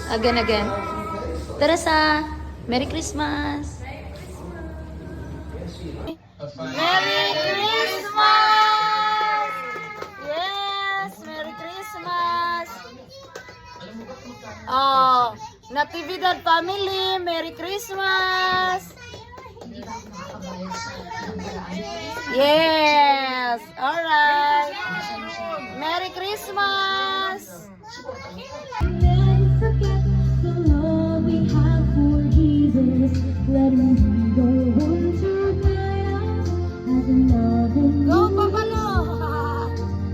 Again. Teresa, Merry Christmas! Merry Christmas! Yes, Merry Christmas! Oh, Natividad family, Merry Christmas! Yes, alright. Merry Christmas! Never forget the love we have for Jesus. Let him be the one to guide us as a loving Go, Papalo!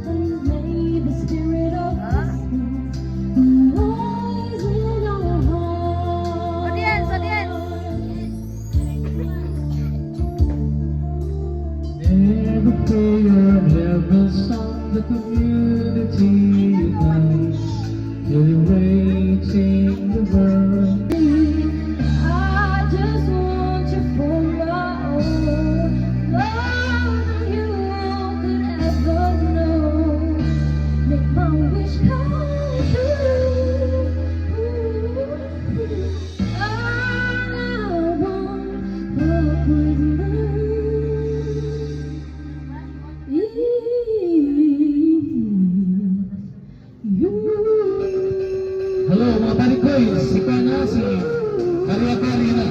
and may the spirit of Christmas rise in our hearts. Audience! Never prayer, never song, the community unites, celebrating the birth. I just want you for my own, more than you could ever know. Make my wish come true. All I want for Christmas is you. Hello mga panikoy, si Pana, si Maria Karina.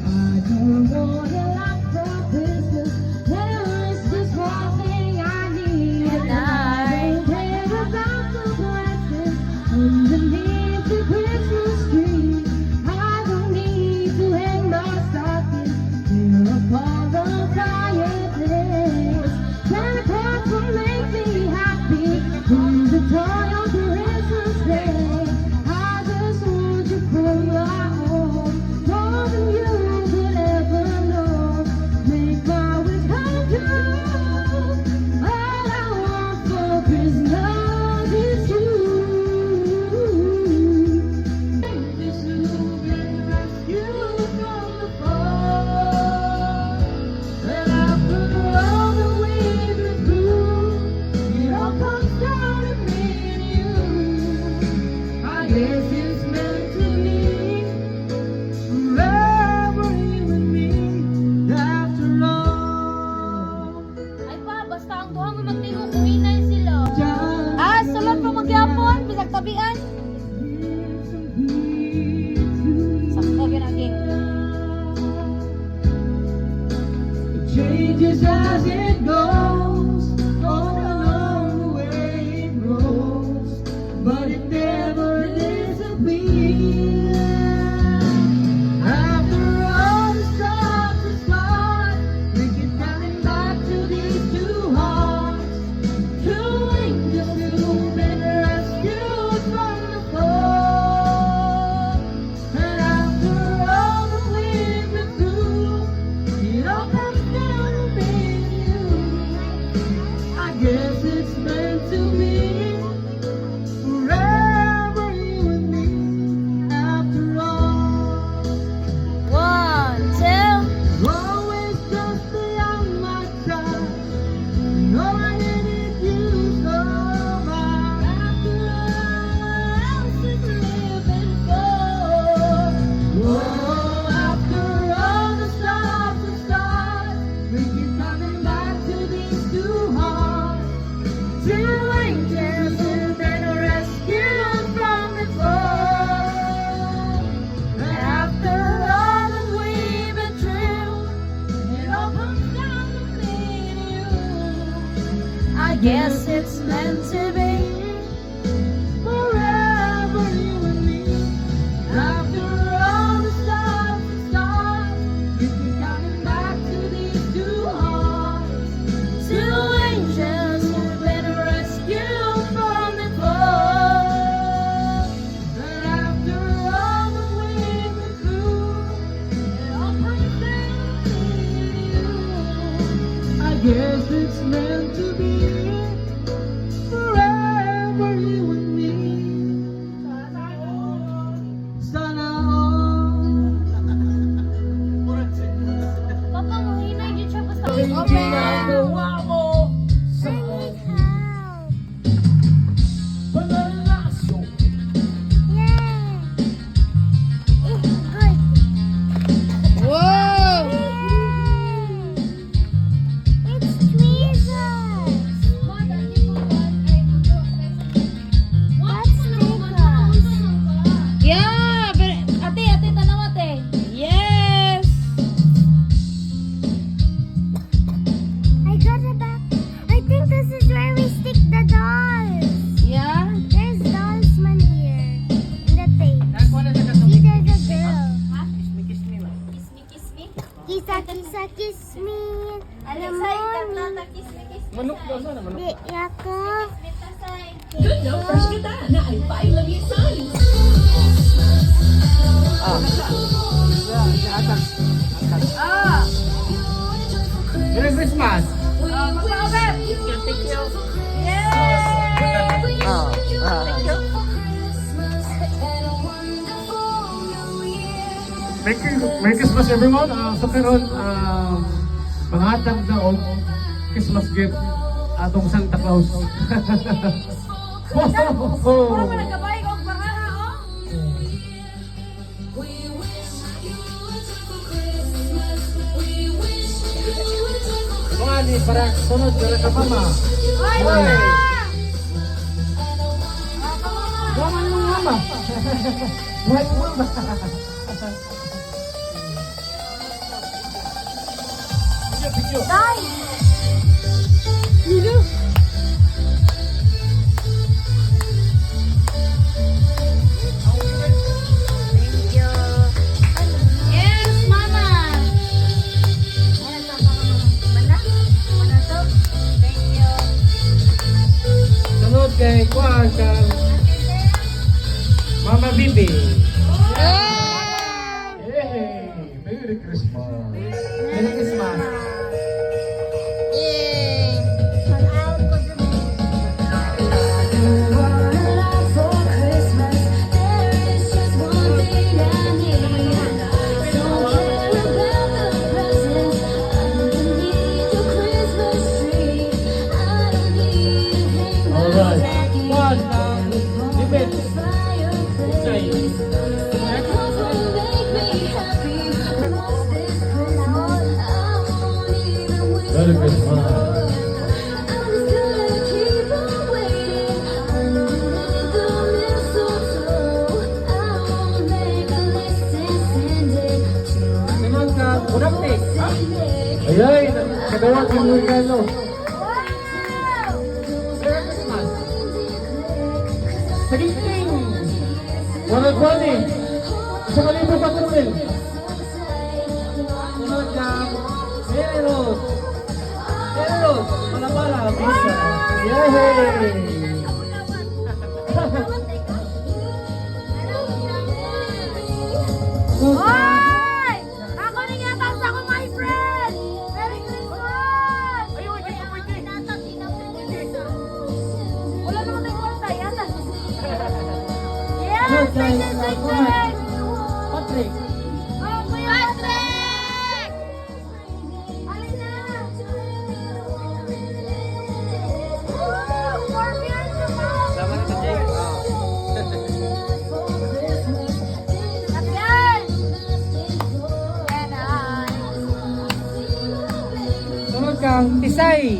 I don't want a lot for Christmas. There is just one thing I need, and I don't care about the blessings underneath the Christmas tree. I don't need to hang my stocking here upon the fireplace. Santa Claus will make me happy. Here's a toy on Christmas Day. I just want you for my own, more than you could ever know. Make my wish come true. All I want for Christmas is you. This little rescue from the fall, and after all that we've been through, it all comes down to me and you. I guess it's meant to be, forever you and me, after all. Ay pa, basta ang duha mo magtingog, uinay sila. Sulod pa magyapon, bisag tabian. Sakto ginaging. It changes as it goes, all along the way it grows, but it never disappears. After all the stops and starts, we keep coming back to these two hearts, two angels who've been rescued from the fall. And after all that we've been through, it all comes down to me and you. kiss me. Alexa, ikanta kiss me. Manok daw sana, manok. Di ako. Good no, fresh kita na ay pailang signs. Merry Christmas! Merry Christmas everyone! So karon mangatag na og Christmas gift atong Santa Claus. Mga ni para sunod ka mama. Gaman mo mama. Buhay mo mama. Video. Yes, mama. Thank you. Sunod kay Kuan kang Mama Bibi. Hey, Merry Christmas. Merry Christmas. Alright. Kuan kang Bibit. Say. Merry Christmas. Sunod kang Budapik. Ayay, kadawa kang regalo. Merry Christmas. Sagiting. Wanag-wani. Sa kalibo ka tumin. Sunod kang Meron. Meron. Malabala. Bisa. Yay! Hoy! Ako na nga basta ko, my friend! Merry Christmas! Ayun, hindi ko pwede. Wala naman tayong kwarta, yata. Yes! Patrick! Patrick. Oh, Kuya Patrick! Alin na! Woo! 4 years ago! Sama na Jake. Yan! Yan ay! Sunod kang Tisay.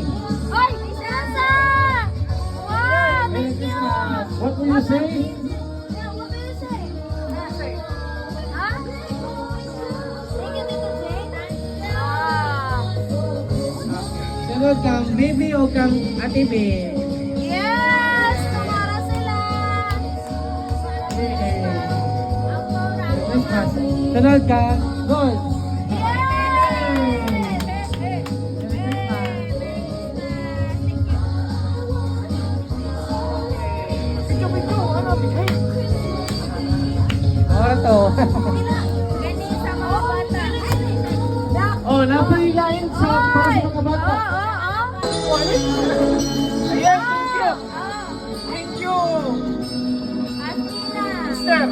Oy! Isasa! Wow! Merry Thank you! Christmas. What will you say? Yeah, what will you say? Huh? Thank you, Tito Jay. Sunod kang Baby o kang Ate B. Yes! Tumara sila! Yay! Ang mura. Christmas. Sunod kang Gold. Ora to. Oh, napailain sa para sa mga bata. Ayan, thank you. Thank you. Sister.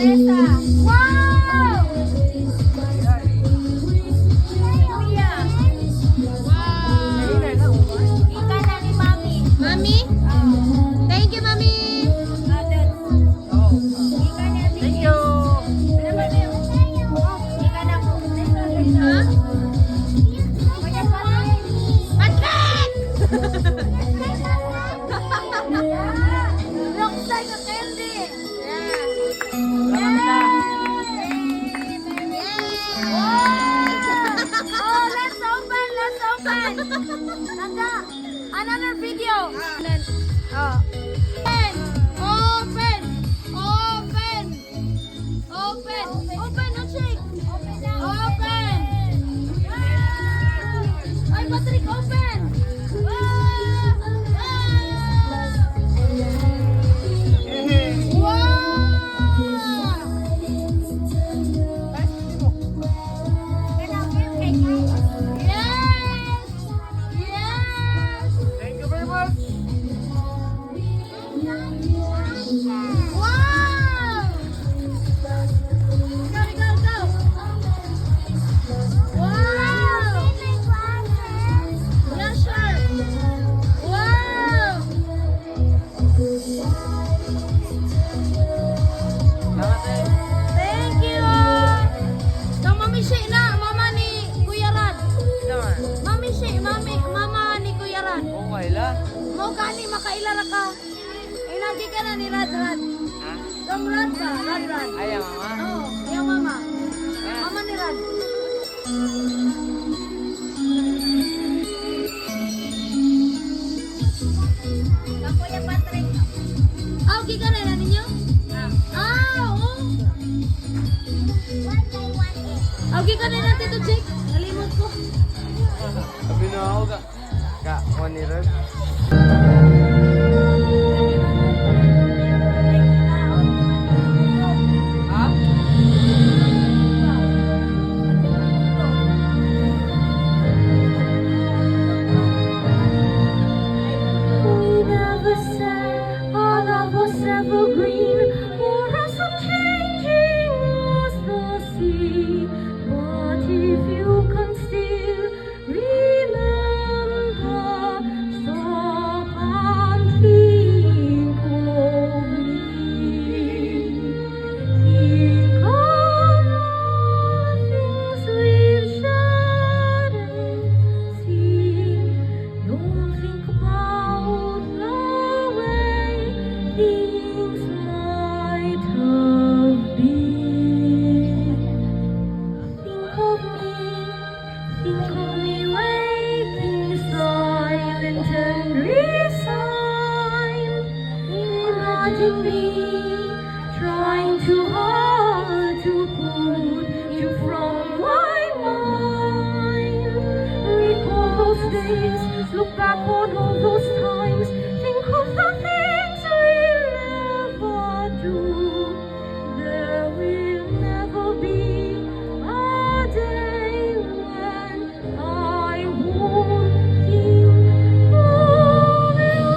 Teresa. Wow! Kuya. Wow! Ika na ni Mami. Mami? Thank you, Mami. Ika ni Ate. Thank you. Ika na po. Ha? Kuya Patrick! Rockstar ka candy. Oh, let's open. Nanda, another video. Oh. Open. Oo, kaila. Mo gani makailara ka. Inagi ka na ni Rad. Ha? Dong Rad ba? Rad. Ay, mama. Oo, yung mama. Mama ni Rad. Kuya Patrick. Okay ka na ninyo? Oo. Okay ka na na, Tito Jake. Nalimot ko. Sabi na ako ka, money red. Ha? We never said our love was evergreen, or else unchanging was the sea. But if you can still remember, stop and think of me. Think of all things we've shared and seen. Don't think about the way things might have been. Think of me waking silent and resigned. Imagine me trying too hard to put you from my mind. Recall those days, look back on all those times. Think of the things we'll never do. There will never be a day when I won't think of you.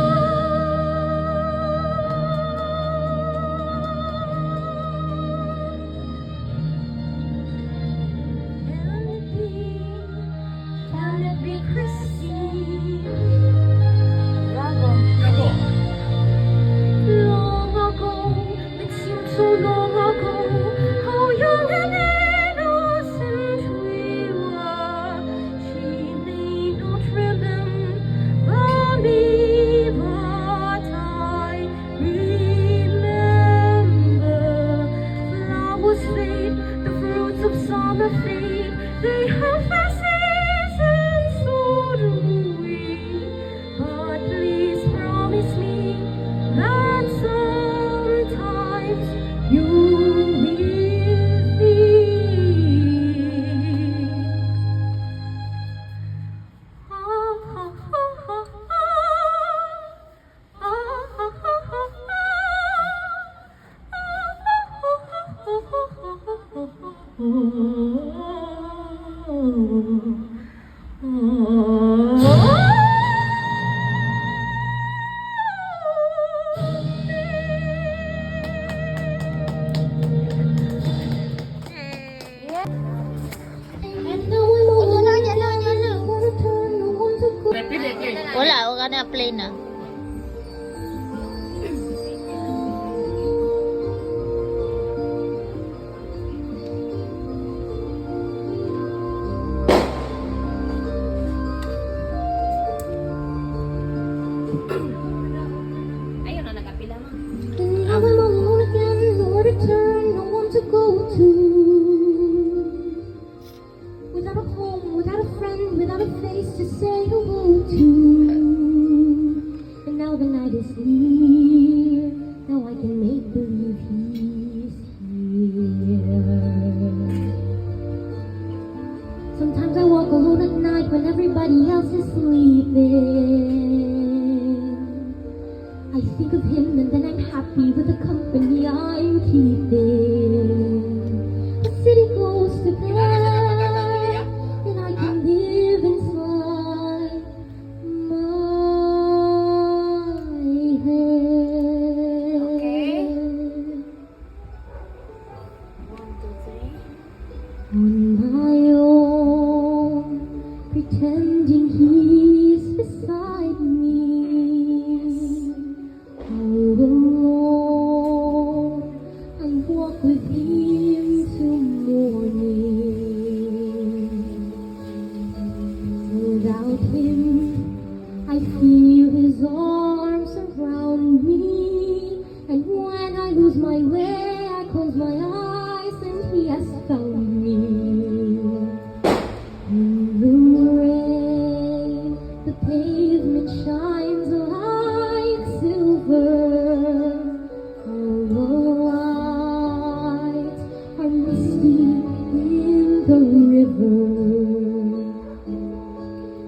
Can it be Christine? Long ago, it seemed so long ago, how young and innocent we were. She may not remember me, but I remember. Flowers fade, the fruits of summer fade, they have their seasons, so do we. But please promise me that sometimes you will Wala, wala na play na. Ayun na, nagapila mo. Now I'm alone again, nowhere to turn, no one to go to. Without a home, without a friend, without a face to say hello to. And now the night is here, now I can make believe he's here. Sometimes I walk alone at night when everybody else is sleeping. I think of him and then I'm happy with the company I'm keeping. The city goes to bed and I can live inside my head. Okay. On my own, pretending he's beside me. How feel his arms around me, and when I lose my way, I close my eyes, and he has found me. In the rain, the pavement shines like silver. All the lights are misty in the river.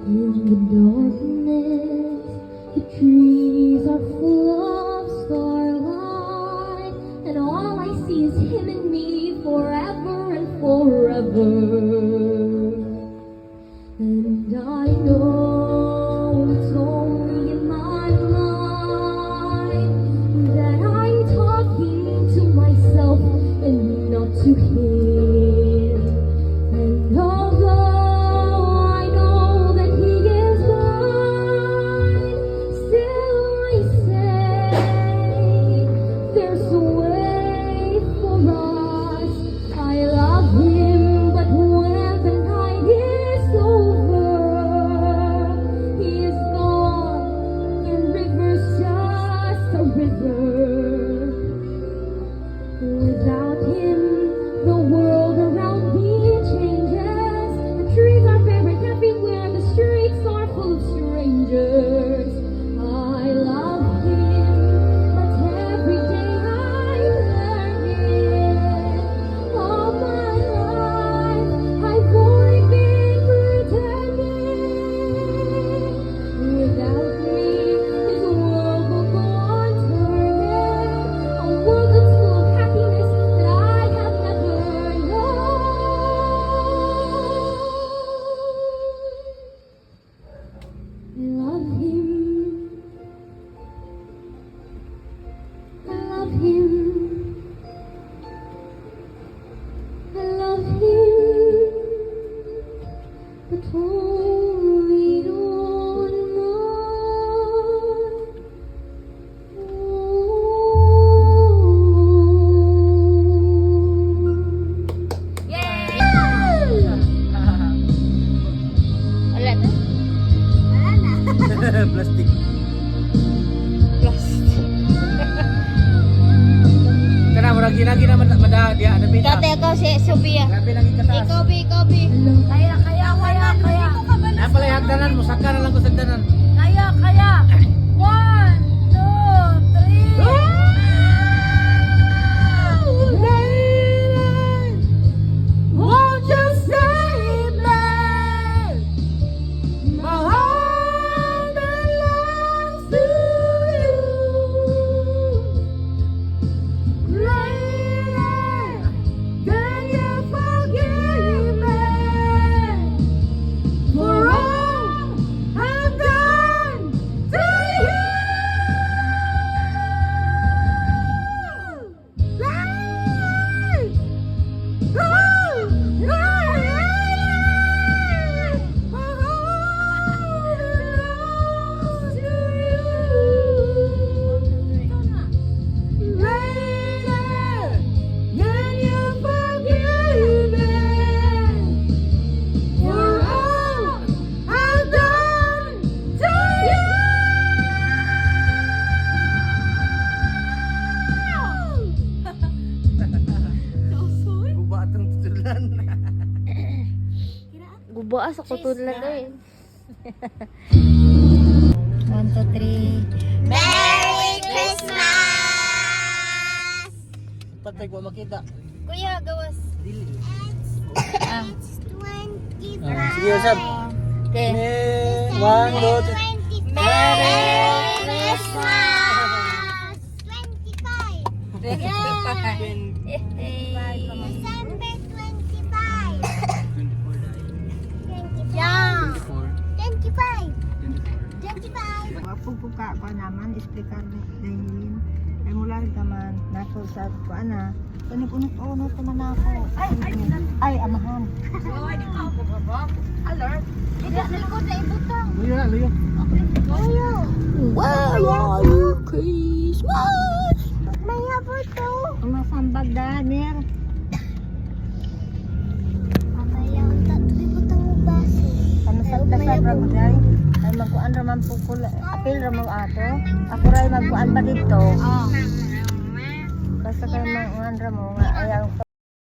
In the darkness, the trees are full of starlight, and all I see is him and me forever and forever. And I know it's only in my mind that I'm talking to myself and not to him. And although I know that he is mine, still I say there's a way for us. I love him, but when the night is over, he is gone. The river's just a river. Without him, the world around me changes. The trees are buried everywhere, the streets are full of strangers. I love him, but every day I'm learning. All my life, I've only been pretending. Without me, his world will go on turning. A world that's full of happiness that I have never known. I love him. I love him. I love him. But only on Wala na. Plastic. Kana murag ginagi na mada dia ada pita. Dati ikaw si Sophia. Grabe lagi katas. Ikaw, Bi. Kaya. Na pala hagdanan mo saka na lang ko sa hagdanan. Kaya. 1, 2, 3. Won't you save me? My heart belongs to you. Lady, can you forgive me for all I've done to you? Guba sa kutulan na eh. 1, 2, 3. Merry Christmas! Patay ko makita. Kuya, gawas. Sige, usap. Okay. 1, 2, 3. Merry Christmas! 25. Pagpuka ko naman, explicar din. Ay mula rin naman, nato sa ko ana. Kanip-unot-unot naman ako. Ay, amahan. Alert. Hindi, sa likod na ibutang. Luyo. Wow! Christmas! May hapon to. Ang masambag Daniel. Mamaya, ang ibutang mo baso. Ano sa dasal ra mo dai? Ay magkuan ra man po kula. Apil ra mo ato. Ako ray magkuan ba dito? Oh. Basta kay manguan ra mo nga ayaw